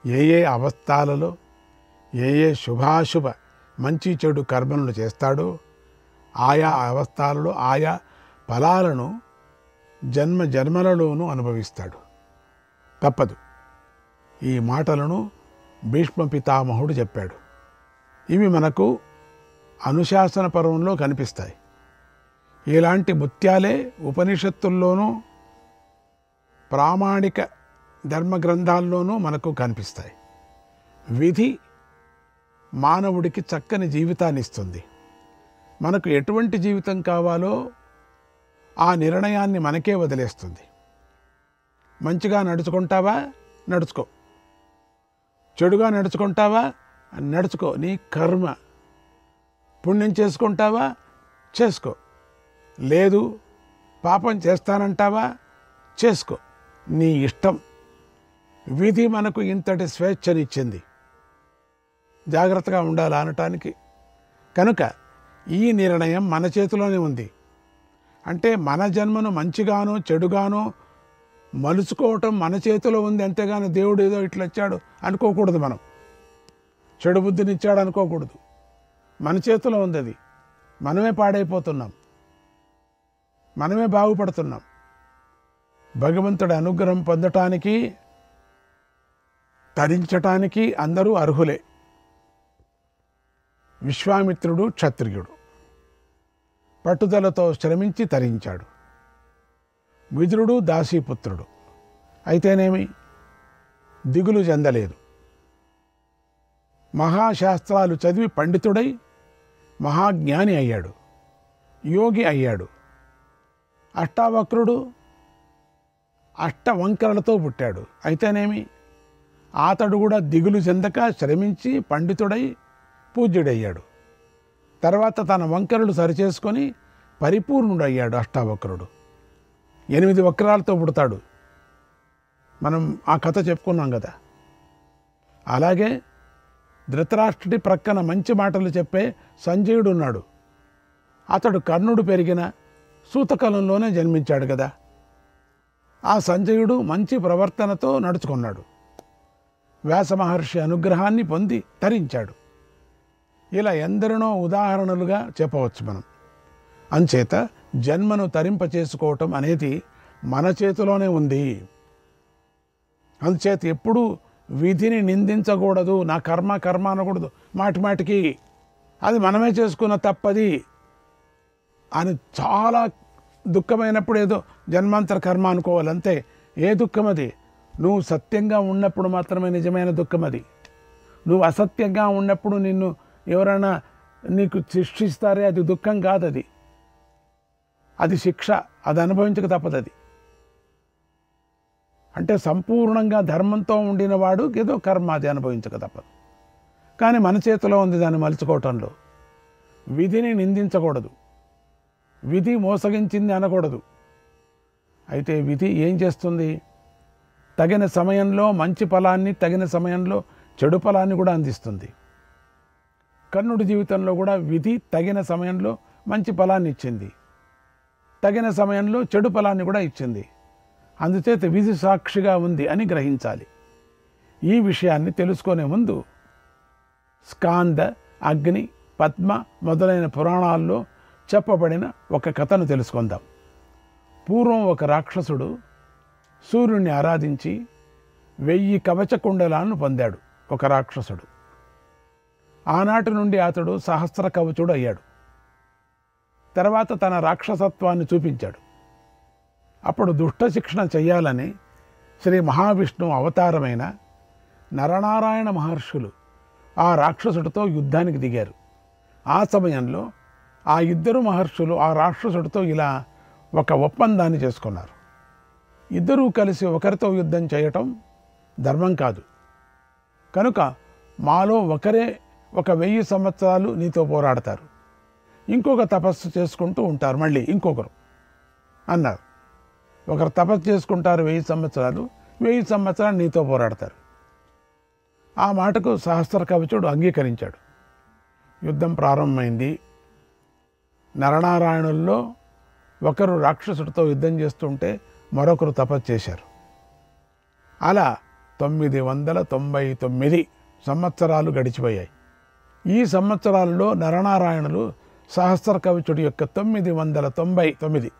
ఏ ఏ అవస్థలలో ఏ ఏ శుభాశుభ మంచి చెడు కర్మలను చేస్తాడో ఆయా అవస్థలలో ఆయా ఫలాలను జన్మ జన్మలలోనూ అనుభవిస్తాడు. తప్పదు. ఈ మాటలను భీష్మ పితామహుడు చెప్పాడు. ఇవి మనకు అనుశాసన పర్వంలో కనిపిస్తాయి. ఇలాంటి ముత్యాలే ఉపనిషత్తుల్లోనూ ప్రామాణిక ధర్మ గ్రంథాల్లోనూ మనకు కనిపిస్తాయి. విధి మానవుడికి చక్కని జీవితాన్ని ఇస్తుంది. మనకు ఎటువంటి జీవితం కావాలో ఆ నిర్ణయాన్ని మనకే వదిలేస్తుంది. మంచిగా నడుచుకుంటావా, నడుచుకో. చెడుగా నడుచుకుంటావా, నడుచుకో, నీ కర్మ. పుణ్యం చేసుకుంటావా, చేసుకో. లేదు పాపం చేస్తానంటావా, చేసుకో, నీ ఇష్టం. విధి మనకు ఇంతటి స్వేచ్ఛనిచ్చింది, జాగ్రత్తగా ఉండాలి అనటానికి. కనుక ఈ నిర్ణయం మన చేతిలోనే ఉంది. అంటే మన జన్మను మంచిగానో చెడుగానో మలుచుకోవటం మన చేతిలో ఉంది. అంతేగాని దేవుడు ఏదో ఇట్లా ఇచ్చాడు అనుకోకూడదు. మనం చెడు బుద్ధినిచ్చాడు అనుకోకూడదు. మన చేతిలో ఉంది అది. మనమే పాడైపోతున్నాం, మనమే బాగుపడుతున్నాం. భగవంతుడి అనుగ్రహం పొందటానికి తరించటానికి అందరూ అర్హులే. విశ్వామిత్రుడు క్షత్రియుడు, పట్టుదలతో శ్రమించి తరించాడు. విదురుడు దాసీపుత్రుడు, అయితేనేమి దిగులు చెందలేదు. మహాశాస్త్రాలు చదివి పండితుడై మహాజ్ఞాని అయ్యాడు, యోగి అయ్యాడు. అష్టావక్రుడు అష్టవంకరలతో పుట్టాడు, అయితేనేమి అతడు కూడా దిగులు చెందక శ్రమించి పండితుడై పూజ్యుడయ్యాడు. తర్వాత తన వంకరలు సరిచేసుకొని పరిపూర్ణుడయ్యాడు. అష్టావక్రుడు 8 వక్రాలతో పుడతాడు. మనం ఆ కథ చెప్పుకున్నాం కదా. అలాగే ధృతరాష్ట్రుడి ప్రక్కన మంచి మాటలు చెప్పే సంజయుడు ఉన్నాడు. అతడు కర్ణుడు పెరిగిన సూతకాలంలోనే జన్మించాడు కదా. ఆ సంజయుడు మంచి ప్రవర్తనతో నడుచుకున్నాడు. వ్యాస మహర్షి అనుగ్రహాన్ని పొంది తరించాడు. ఇలా ఎందరినో ఉదాహరణలుగా చెప్పవచ్చు మనం. అంచేత జన్మను తరింప చేసుకోవటం అనేది మన చేతిలోనే ఉంది. అందుచేత ఎప్పుడూ విధిని నిందించకూడదు. నా కర్మ కర్మ అనకూడదు మాటి మాటికి. అది మనమే చేసుకున్న తప్పది అని చాలా దుఃఖమైనప్పుడు ఏదో జన్మాంతర కర్మ అనుకోవాలి అంతే. ఏ దుఃఖం అది? నువ్వు సత్యంగా ఉన్నప్పుడు మాత్రమే నిజమైన దుఃఖం అది. నువ్వు అసత్యంగా ఉన్నప్పుడు నిన్ను ఎవరైనా నీకు శిక్షిస్తారే, అది దుఃఖం కాదు. అది శిక్ష. అది అనుభవించక తప్పదు. అది అంటే సంపూర్ణంగా ధర్మంతో ఉండిన వాడు ఏదో కర్మ, అది అనుభవించక తప్పదు. కానీ మన చేతిలో ఉంది దాన్ని మలుచుకోవటంలో. విధిని నిందించకూడదు, విధి మోసగించింది అనకూడదు. అయితే విధి ఏం చేస్తుంది? తగిన సమయంలో మంచి ఫలాన్ని, తగిన సమయంలో చెడు ఫలాన్ని కూడా అందిస్తుంది. కర్ణుడి జీవితంలో కూడా విధి తగిన సమయంలో మంచి ఫలాన్ని ఇచ్చింది, తగిన సమయంలో చెడు ఫలాన్ని కూడా ఇచ్చింది. అందుచేత విధి సాక్షిగా ఉంది అని గ్రహించాలి. ఈ విషయాన్ని తెలుసుకునే ముందు స్కాంద, అగ్ని, పద్మ మొదలైన పురాణాల్లో చెప్పబడిన ఒక కథను తెలుసుకుందాం. పూర్వం ఒక రాక్షసుడు సూర్యుడిని ఆరాధించి 1000 కవచ కుండలాలను పొందాడు. ఒక రాక్షసుడు. ఆనాటి నుండి అతడు సహస్ర కవచుడు అయ్యాడు. తర్వాత తన రాక్షసత్వాన్ని చూపించాడు. అప్పుడు దుష్ట శిక్షణ చెయ్యాలని శ్రీ మహావిష్ణువు అవతారమైన నరనారాయణ మహర్షులు ఆ రాక్షసుడితో యుద్ధానికి దిగారు. ఆ సమయంలో ఆ ఇద్దరు మహర్షులు ఆ రాక్షసుడితో ఇలా ఒక ఒప్పందాన్ని చేసుకున్నారు. ఇద్దరూ కలిసి ఒకరితో యుద్ధం చేయటం ధర్మం కాదు. కనుక మాలో ఒకరే 1000 సంవత్సరాలు నీతో పోరాడతారు, ఇంకొక తపస్సు చేసుకుంటూ ఉంటారు, మళ్ళీ ఇంకొకరు అన్నారు. ఒకరు తపస్సు చేసుకుంటారు 1000 సంవత్సరాలు, 1000 సంవత్సరాలు నీతో పోరాడతారు. ఆ మాటకు సహస్ర కవచుడు అంగీకరించాడు. యుద్ధం ప్రారంభమైంది. నరనారాయణుల్లో ఒకరు రాక్షసుడితో యుద్ధం చేస్తుంటే మరొకరు తపస్సు చేశారు. అలా 999 సంవత్సరాలు గడిచిపోయాయి. ఈ సంవత్సరాలలో నరనారాయణులు సహస్ర కవచుడి యొక్క 999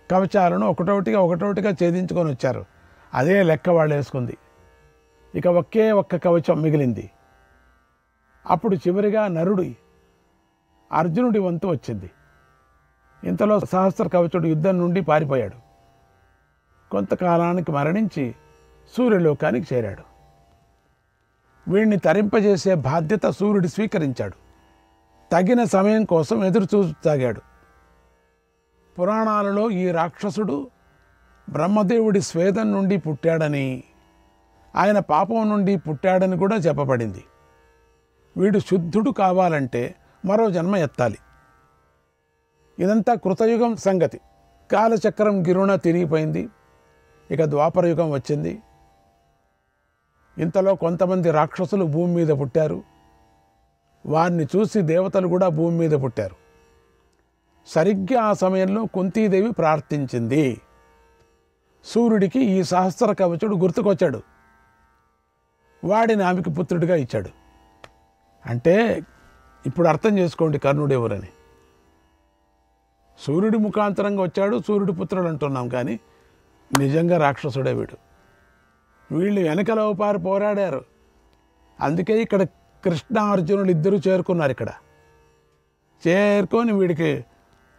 కవచాలను ఒకటొకటిగా ఛేదించుకొని వచ్చారు. అదే లెక్క వాళ్ళు వేసుకుంది. ఇక ఒక్క కవచం మిగిలింది. అప్పుడు చివరిగా నరుడి అర్జునుడి వంతు వచ్చింది. ఇంతలో సహస్ర కవచుడు యుద్ధం నుండి పారిపోయాడు. కొంతకాలానికి మరణించి సూర్యలోకానికి చేరాడు. వీడిని తరింపజేసే బాధ్యత సూర్యుడు స్వీకరించాడు. తగిన సమయం కోసం ఎదురు చూసాగాడు. పురాణాలలో ఈ రాక్షసుడు బ్రహ్మదేవుడి స్వేదం నుండి పుట్టాడని, ఆయన పాపం నుండి పుట్టాడని కూడా చెప్పబడింది. వీడు శుద్ధుడు కావాలంటే మరో జన్మ ఎత్తాలి. ఇదంతా కృతయుగం సంగతి. కాలచక్రం గిరున తిరిగిపోయింది. ఇక ద్వాపరయుగం వచ్చింది. ఇంతలో కొంతమంది రాక్షసులు భూమి మీద పుట్టారు. వారిని చూసి దేవతలు కూడా భూమి మీద పుట్టారు. సరిగ్గా ఆ సమయంలో కుంతీదేవి ప్రార్థించింది. సూర్యుడికి ఈ సహస్ర కవచుడు గుర్తుకొచ్చాడు. వాడిని ఆమెకు పుత్రుడిగా ఇచ్చాడు. అంటే ఇప్పుడు అర్థం చేసుకోండి కర్ణుడు ఎవరని. సూర్యుడి ముఖాంతరంగా వచ్చాడు, సూర్యుడి పుత్రుడు అంటున్నాం, కానీ నిజంగా రాక్షసుడే వీడు. వీళ్ళు వెనకల పారు పోరాడారు. అందుకే ఇక్కడ కృష్ణ అర్జునులు ఇద్దరు చేరుకున్నారు. ఇక్కడ చేరుకొని వీడికి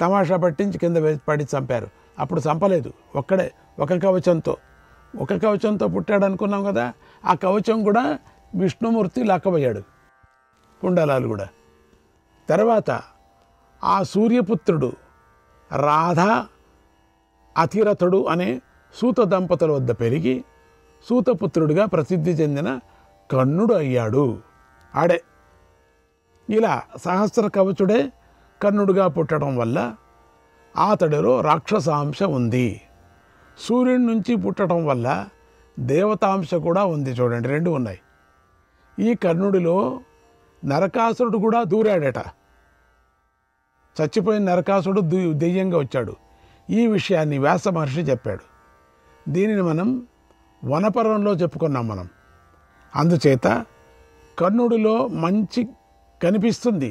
తమాషా పట్టించి కింద పడి చంపారు. అప్పుడు చంపలేదు, ఒక కవచంతో పుట్టాడు అనుకున్నాం కదా. ఆ కవచం కూడా విష్ణుమూర్తి లాక్కబోయాడు, కుండలాలు కూడా. తర్వాత ఆ సూర్యపుత్రుడు రాధ అతిరథుడు అనే సూత దంపతుల వద్ద పెరిగి సూతపుత్రుడిగా ప్రసిద్ధి చెందిన కర్ణుడు అయ్యాడు. ఆడే ఇలా సహస్ర కవచుడే కర్ణుడిగా పుట్టడం వల్ల అతడిలో రాక్షసాంశ ఉంది. సూర్యుడి నుంచి పుట్టడం వల్ల దేవతాంశ కూడా ఉంది. చూడండి, రెండు ఉన్నాయి. ఈ కర్ణుడిలో నరకాసురుడు కూడా దూరాడట. చచ్చిపోయిన నరకాసురుడు దెయ్యంగా వచ్చాడు. ఈ విషయాన్ని వ్యాస మహర్షి చెప్పాడు. దీనిని మనం వనపర్వంలో చెప్పుకున్నాం మనం. అందుచేత కర్ణుడిలో మంచి కనిపిస్తుంది,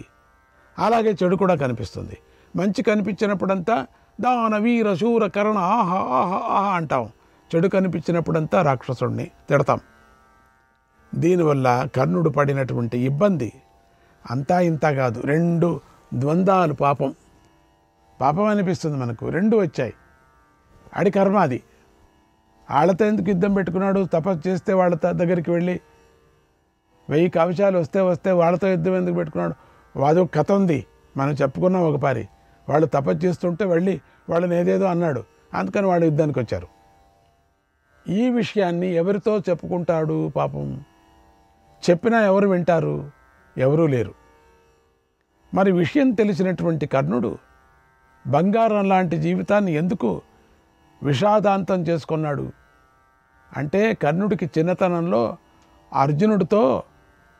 అలాగే చెడు కూడా కనిపిస్తుంది. మంచి కనిపించినప్పుడంతా దాన వీర శూర కర్ణ ఆహా ఆహా ఆహా అంటాం. చెడు కనిపించినప్పుడంతా రాక్షసుడిని తిడతాం. దీనివల్ల కర్ణుడు పడినటువంటి ఇబ్బంది అంతా ఇంత కాదు. రెండు ద్వంద్వాలు, పాపం అనిపిస్తుంది మనకు. రెండు వచ్చాయి. ఆడి కర్మ అది. వాళ్ళతో ఎందుకు యుద్ధం పెట్టుకున్నాడు? తపస్సు చేస్తే వాళ్ళ దగ్గరికి వెళ్ళి 1000 కవచాలు వస్తే వాళ్ళతో యుద్ధం ఎందుకు పెట్టుకున్నాడు? అదొక కథ ఉంది, మనం చెప్పుకున్నాం ఒకసారి. వాళ్ళు తపస్సు చేస్తుంటే వెళ్ళి వాళ్ళని ఏదేదో అన్నాడు, అందుకని వాళ్ళు యుద్ధానికి వచ్చారు. ఈ విషయాన్ని ఎవరితో చెప్పుకుంటాడు? పాపం చెప్పినా ఎవరు వింటారు? ఎవరూ లేరు. మరి విషయం తెలిసినటువంటి కర్ణుడు బంగారం లాంటి జీవితాన్ని ఎందుకు విషాదాంతం చేసుకున్నాడు అంటే, కర్ణుడికి చిన్నతనంలో అర్జునుడితో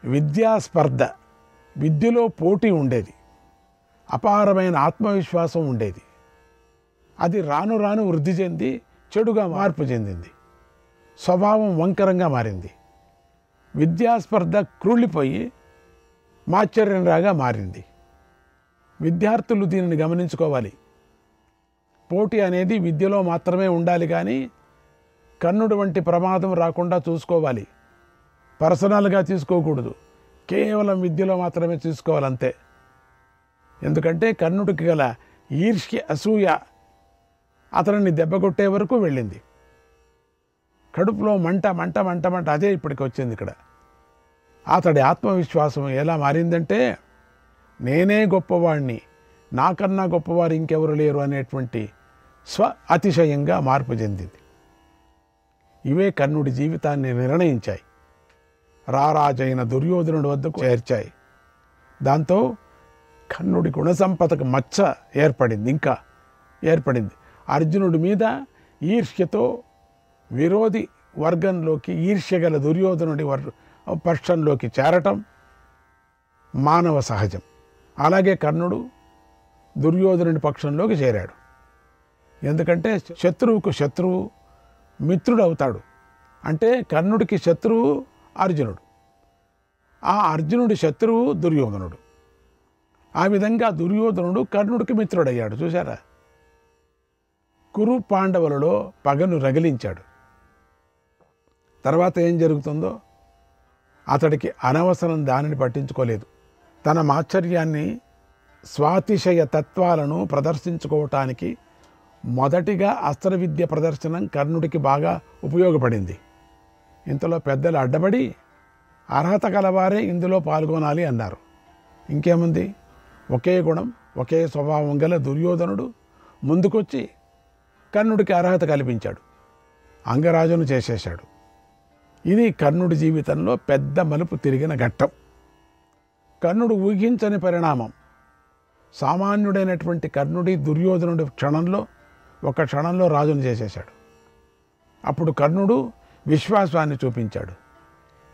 విద్యాస్పర్ధ, విద్యలో పోటీ ఉండేది, అపారమైన ఆత్మవిశ్వాసం ఉండేది. అది రాను రాను వృద్ధి చెంది చెడుగా మార్పు చెందింది. స్వభావం వంకరంగా మారింది. విద్యాస్పర్ధ క్రూళ్ళిపోయి మాశ్చర్యంరాగా మారింది. విద్యార్థులు దీనిని గమనించుకోవాలి. పోటీ అనేది విద్యలో మాత్రమే ఉండాలి, కానీ కర్ణుడు వంటి ప్రమాదం రాకుండా చూసుకోవాలి. పర్సనల్గా తీసుకోకూడదు, కేవలం విద్యలో మాత్రమే చూసుకోవాలంతే. ఎందుకంటే కర్ణుడికి గల ఈర్ష్య, అసూయ అతనిని దెబ్బకొట్టే వరకు వెళ్ళింది. కడుపులో మంట మంట మంట మంట అదే ఇప్పటికి వచ్చింది ఇక్కడ. అతడి ఆత్మవిశ్వాసం ఎలా మారిందంటే, నేనే గొప్పవాడిని, నాకన్నా గొప్పవారు ఇంకెవరు లేరు అనేటువంటి స్వ అతిశయంగా మార్పు చెందింది. ఇవే కర్ణుడి జీవితాన్ని నిర్ణయించాయి, రారాజైన దుర్యోధనుడి వద్దకు చేర్చాయి. దాంతో కర్ణుడి గుణసంపదకు మచ్చ ఇంకా ఏర్పడింది. అర్జునుడి మీద ఈర్ష్యతో విరోధి వర్గంలోకి, ఈర్ష్యగల దుర్యోధనుడి పక్షంలోకి చేరటం మానవ సహజం. అలాగే కర్ణుడు దుర్యోధనుడి పక్షంలోకి చేరాడు. ఎందుకంటే శత్రువుకు శత్రువు మిత్రుడు అవుతాడు. అంటే కర్ణుడికి శత్రువు అర్జునుడు, ఆ అర్జునుడి శత్రువు దుర్యోధనుడు. ఆ విధంగా దుర్యోధనుడు కర్ణుడికి మిత్రుడయ్యాడు. చూశారా? కురు పాండవులలో పగను రగిలించాడు. తర్వాత ఏం జరుగుతుందో అతడికి అనవసరం దానిని పట్టించుకోలేదు. తన మాత్సర్యాన్ని, స్వాతిశయ తత్వాలను ప్రదర్శించుకోవటానికి మొదటిగా అస్త్ర విద్య ప్రదర్శనం కర్ణుడికి బాగా ఉపయోగపడింది. ఇంతలో పెద్దలు అడ్డబడి అర్హత కలవారే ఇందులో పాల్గొనాలి అన్నారు. ఇంకేముంది, ఒకే గుణం ఒకే స్వభావం గల దుర్యోధనుడు ముందుకొచ్చి కర్ణుడికి అర్హత కల్పించాడు, అంగరాజును చేసేశాడు. ఇది కర్ణుడి జీవితంలో పెద్ద మలుపు తిరిగిన ఘట్టం. కర్ణుడు ఊహించని పరిణామం. సామాన్యుడైనటువంటి కర్ణుడి దుర్యోధనుడి ఒక క్షణంలో రాజును చేసేశాడు. అప్పుడు కర్ణుడు విశ్వాసాన్ని చూపించాడు.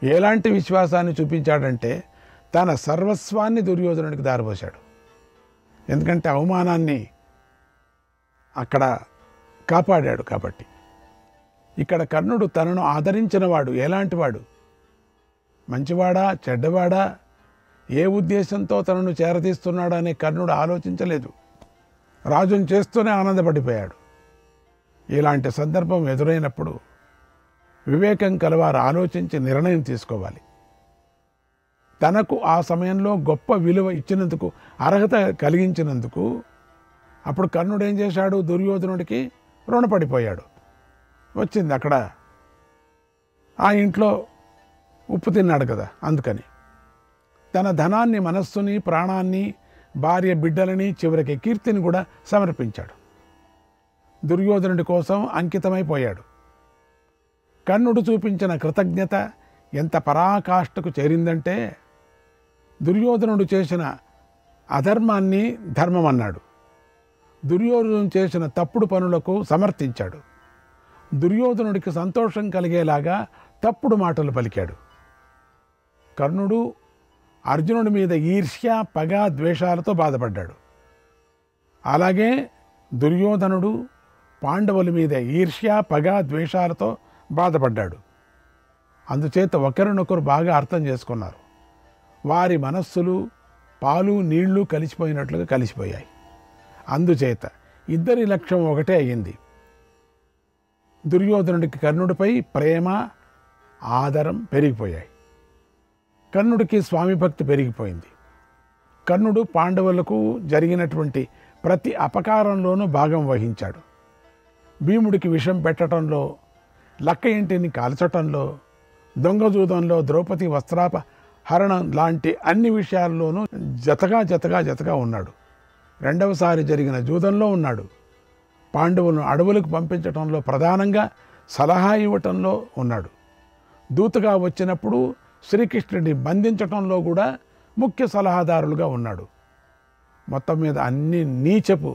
ఎలాంటి విశ్వాసాన్ని చూపించాడంటే తన సర్వస్వాన్ని దుర్యోధనుడికి దారిపోశాడు. ఎందుకంటే అవమానాన్ని అక్కడ కాపాడాడు కాబట్టి. ఇక్కడ కర్ణుడు తనను ఆదరించినవాడు ఎలాంటివాడు, మంచివాడా చెడ్డవాడా, ఏ ఉద్దేశంతో తనను చేరతీస్తున్నాడనే కర్ణుడు ఆలోచించలేదు. రాజును చేస్తూనే ఆనందపడిపోయాడు. ఇలాంటి సందర్భం ఎదురైనప్పుడు వివేకం కలవారు ఆలోచించి నిర్ణయం తీసుకోవాలి. తనకు ఆ సమయంలో గొప్ప విలువ ఇచ్చినందుకు, అర్హత కలిగించినందుకు అప్పుడు కర్ణుడు ఏం చేశాడు, దుర్యోధనుడికి రుణపడిపోయాడు. వచ్చింది అక్కడ, ఆ ఇంట్లో ఉప్పు తిన్నాడు కదా, అందుకని తన ధనాన్ని, మనస్సుని, ప్రాణాన్ని, భార్య బిడ్డలని, చివరికి కీర్తిని కూడా సమర్పించాడు. దుర్యోధనుడి కోసం అంకితమైపోయాడు. కర్ణుడు చూపించిన కృతజ్ఞత ఎంత పరాకాష్ఠకు చేరిందంటే దుర్యోధనుడు చేసిన అధర్మాన్ని ధర్మం అన్నాడు. దుర్యోధనుడు చేసిన తప్పుడు పనులకు సమర్థించాడు. దుర్యోధనుడికి సంతోషం కలిగేలాగా తప్పుడు మాటలు పలికాడు. కర్ణుడు అర్జునుడి మీద ఈర్ష్య, పగ, ద్వేషాలతో బాధపడ్డాడు. అలాగే దుర్యోధనుడు పాండవుల మీద ఈర్ష్య, పగ, ద్వేషాలతో బాధపడ్డాడు. అందుచేత ఒకరినొకరు బాగా అర్థం చేసుకున్నారు. వారి మనస్సులు పాలు నీళ్లు కలిసిపోయినట్లుగా కలిసిపోయాయి. అందుచేత ఇద్దరి లక్ష్యం ఒకటే అయ్యింది. దుర్యోధనుడికి కర్ణుడిపై ప్రేమ, ఆదరం పెరిగిపోయాయి. కర్ణుడికి స్వామి భక్తి పెరిగిపోయింది. కర్ణుడు పాండవులకు జరిగినటువంటి ప్రతి అపకారంలోనూ భాగం వహించాడు. భీముడికి విషం పెట్టడంలో, లక్క ఇంటిని కాల్చటంలో, దొంగజూదంలో, ద్రౌపది వస్త్రాపహరణం లాంటి అన్ని విషయాల్లోనూ జతగా ఉన్నాడు. రెండవసారి జరిగిన జూదంలో ఉన్నాడు. పాండవులను అడవులకు పంపించటంలో, ప్రధానంగా సలహా ఇవ్వటంలో ఉన్నాడు. దూతగా వచ్చినప్పుడు శ్రీకృష్ణుడిని బంధించటంలో కూడా ముఖ్య సలహాదారులుగా ఉన్నాడు. మొత్తం మీద అన్ని నీచపు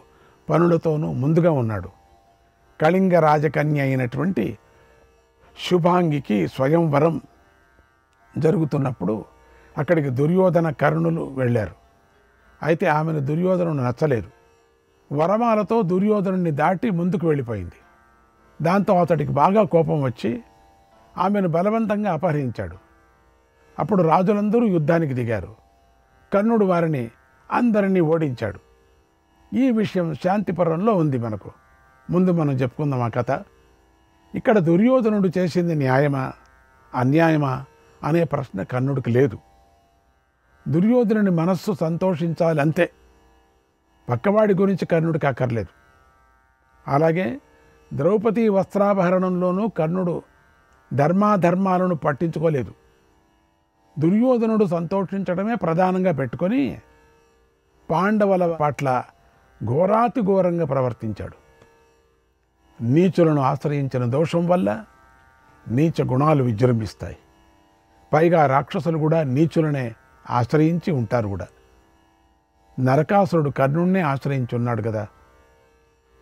పనులతోనూ ముందుగా ఉన్నాడు. కళింగ రాజకన్య అయినటువంటి శుభాంగికి స్వయంవరం జరుగుతున్నప్పుడు అక్కడికి దుర్యోధన కర్ణులు వెళ్ళారు. అయితే ఆమెను దుర్యోధనుడు నచ్చలేదు. వరమాలతో దుర్యోధనుడిని దాటి ముందుకు వెళ్ళిపోయింది. దాంతో అతడికి బాగా కోపం వచ్చి ఆమెను బలవంతంగా అపహరించాడు. అప్పుడు రాజులందరూ యుద్ధానికి దిగారు. కర్ణుడు వారిని అందరినీ ఓడించాడు. ఈ విషయం శాంతిపురంలో ఉంది. ముందు మనం చెప్పుకుందాం ఆ కథ. ఇక్కడ దుర్యోధనుడు చేసింది న్యాయమా అన్యాయమా అనే ప్రశ్న కర్ణుడికి లేదు. దుర్యోధనుని మనస్సు సంతోషించాలి అంతే. పక్కవాడి గురించి కర్ణుడికి అక్కర్లేదు. అలాగే ద్రౌపది వస్త్రాపహరణంలోనూ కర్ణుడు ధర్మాధర్మాలను పట్టించుకోలేదు. దుర్యోధనుడు సంతోషించడమే ప్రధానంగా పెట్టుకొని పాండవుల పట్ల ఘోరాతి ఘోరంగా ప్రవర్తించాడు. నీచులను ఆశ్రయించిన దోషం వల్ల నీచ గుణాలు విజృంభిస్తాయి. పైగా రాక్షసులు కూడా నీచులనే ఆశ్రయించి ఉంటారు కూడా. నరకాసురుడు కర్ణుడినే ఆశ్రయించి ఉన్నాడు కదా.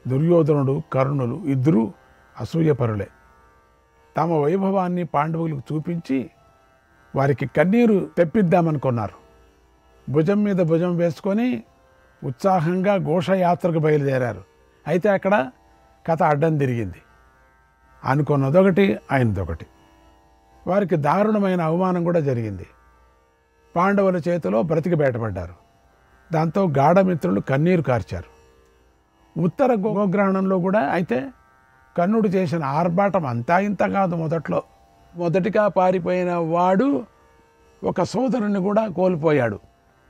దుర్యోధనుడు, కర్ణులు ఇద్దరూ అసూయపరులే. తమ వైభవాన్ని పాండవులకు చూపించి వారికి కన్నీరు తెప్పిద్దామనుకున్నారు. భుజం మీద భుజం వేసుకొని ఉత్సాహంగా ఘోషయాత్రకు బయలుదేరారు. అయితే అక్కడ కథ అడ్డం తిరిగింది. అనుకున్నదొకటి, అయినదొకటి. వారికి దారుణమైన అవమానం కూడా జరిగింది. పాండవుల చేతిలో బ్రతికి బయటపడ్డారు. దాంతో గాఢమిత్రులు కన్నీరు కార్చారు. ఉత్తర గోగ్రహణంలో కూడా అయితే కర్ణుడు చేసిన ఆర్భాటం అంతా ఇంత కాదు. మొదటిగా పారిపోయిన వాడు ఒక సోదరుని కూడా కోల్పోయాడు.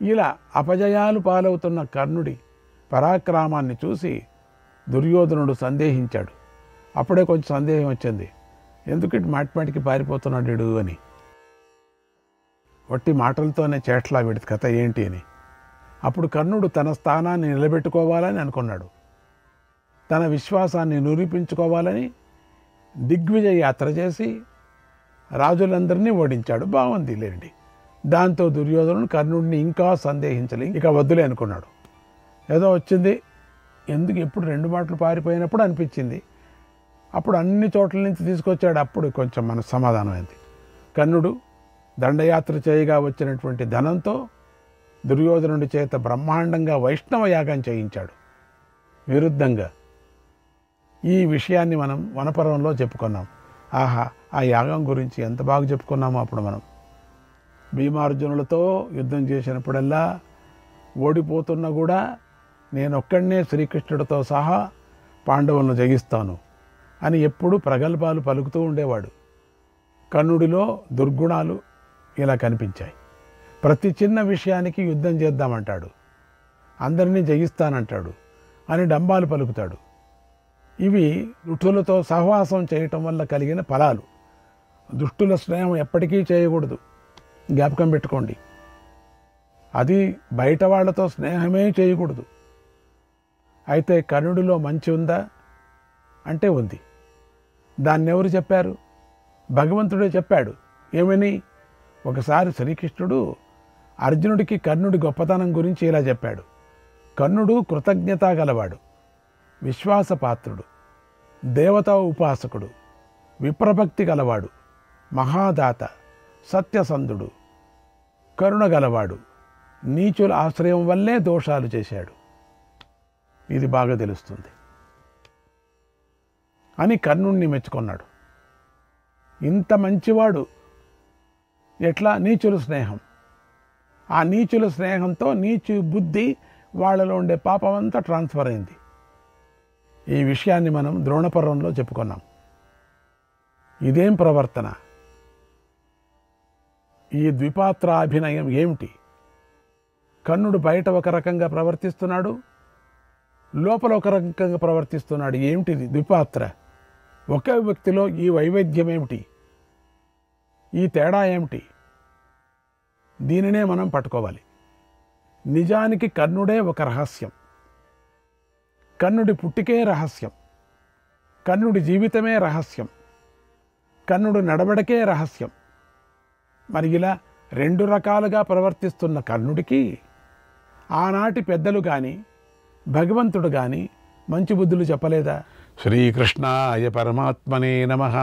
ఇలా అపజయాలు పాలవుతున్న కర్ణుడి పరాక్రమాన్ని చూసి దుర్యోధనుడు సందేహించాడు. అప్పుడే కొంచెం సందేహం వచ్చింది, ఎందుకు ఇటు మాటిమాటికి పారిపోతున్నాడు అని. వట్టి మాటలతోనే చేట్లా వీడి కథ ఏంటి అని. అప్పుడు కర్ణుడు తన స్థానాన్ని నిలబెట్టుకోవాలని అనుకున్నాడు. తన విశ్వాసాన్ని నిరూపించుకోవాలని దిగ్విజయ యాత్ర చేసి రాజులందరినీ ఓడించాడు. బాగుంది లేండి. దాంతో దుర్యోధనుడు కర్ణుడిని ఇంకా సందేహించలే, ఇక వద్దులే అనుకున్నాడు. ఏదో వచ్చింది, ఎందుకు ఎప్పుడు 2 మాటలు పారిపోయినప్పుడు అనిపించింది. అప్పుడు అన్ని చోట్ల నుంచి తీసుకొచ్చాడు. అప్పుడు కొంచెం మన సమాధానం అయింది. కర్ణుడు దండయాత్ర చేయగా వచ్చినటువంటి ధనంతో దుర్యోధనుడి చేత బ్రహ్మాండంగా వైష్ణవ యాగం చేయించాడు. విరుద్ధంగా ఈ విషయాన్ని మనం వనపర్వంలో చెప్పుకున్నాం. ఆహా, ఆ యాగం గురించి ఎంత బాగా చెప్పుకున్నామో అప్పుడు మనం. భీమార్జునులతో యుద్ధం చేసినప్పుడల్లా ఓడిపోతున్నా కూడా నేనొక్కడనే శ్రీకృష్ణుడితో సహా పాండవులను జయిస్తాను అని ఎప్పుడూ ప్రగల్భాలు పలుకుతూ ఉండేవాడు. కర్ణుడిలో దుర్గుణాలు ఇలా కనిపించాయి. ప్రతి చిన్న విషయానికి యుద్ధం చేద్దామంటాడు, అందరినీ జయిస్తానంటాడు అని డంబాలు పలుకుతాడు. ఇవి దుష్టులతో సహవాసం చేయటం వల్ల కలిగిన ఫలాలు. దుష్టుల స్నేహం ఎప్పటికీ చేయకూడదు, జ్ఞాపకం పెట్టుకోండి. అది బయట వాళ్లతో స్నేహమే చేయకూడదు. అయితే కర్ణుడిలో మంచి ఉందా అంటే ఉంది. దాన్ని ఎవరు చెప్పారు? భగవంతుడే చెప్పాడు. ఏమని? ఒకసారి శ్రీకృష్ణుడు అర్జునుడికి కర్ణుడి గొప్పతనం గురించి ఇలా చెప్పాడు. కర్ణుడు కృతజ్ఞత గలవాడు, విశ్వాసపాత్రుడు, దేవతా ఉపాసకుడు, విప్రభక్తి గలవాడు, మహాదాత, సత్యసంధుడు, కరుణ గలవాడు, నీచుల ఆశ్రయం వల్లే దోషాలు చేశాడు. ఇది బాగా తెలుస్తుంది అని కర్ణుణ్ణి మెచ్చుకున్నాడు. ఇంత మంచివాడు ఎట్లా? నీచుల స్నేహం. ఆ నీచుల స్నేహంతో నీచు బుద్ధి వాళ్ళలో ఉండే పాపమంతా ట్రాన్స్ఫర్ అయింది. ఈ విషయాన్ని మనం ద్రోణపర్వంలో చెప్పుకున్నాం. ఇదేం ప్రవర్తన? ఈ ద్విపాత్రాభినయం ఏమిటి? కర్ణుడు బయట ఒక రకంగా ప్రవర్తిస్తున్నాడు, లోపల ఒక రకంగా ప్రవర్తిస్తున్నాడు. ఏమిటిది ద్విపాత్ర? ఒకే వ్యక్తిలో ఈ వైవిధ్యం ఏమిటి? ఈ తేడా ఏమిటి? దీనినే మనం పట్టుకోవాలి. నిజానికి కర్ణుడే ఒక రహస్యం. కర్ణుడి పుట్టికే రహస్యం, కర్ణుడి జీవితమే రహస్యం, కర్ణుడు నడవడికే రహస్యం. మరి ఇలా 2 రకాలుగా ప్రవర్తిస్తున్న కర్ణుడికి ఆనాటి పెద్దలు కానీ భగవంతుడు కానీ మంచి బుద్ధులు చెప్పలేదా? శ్రీకృష్ణాయ పరమాత్మనే నమః.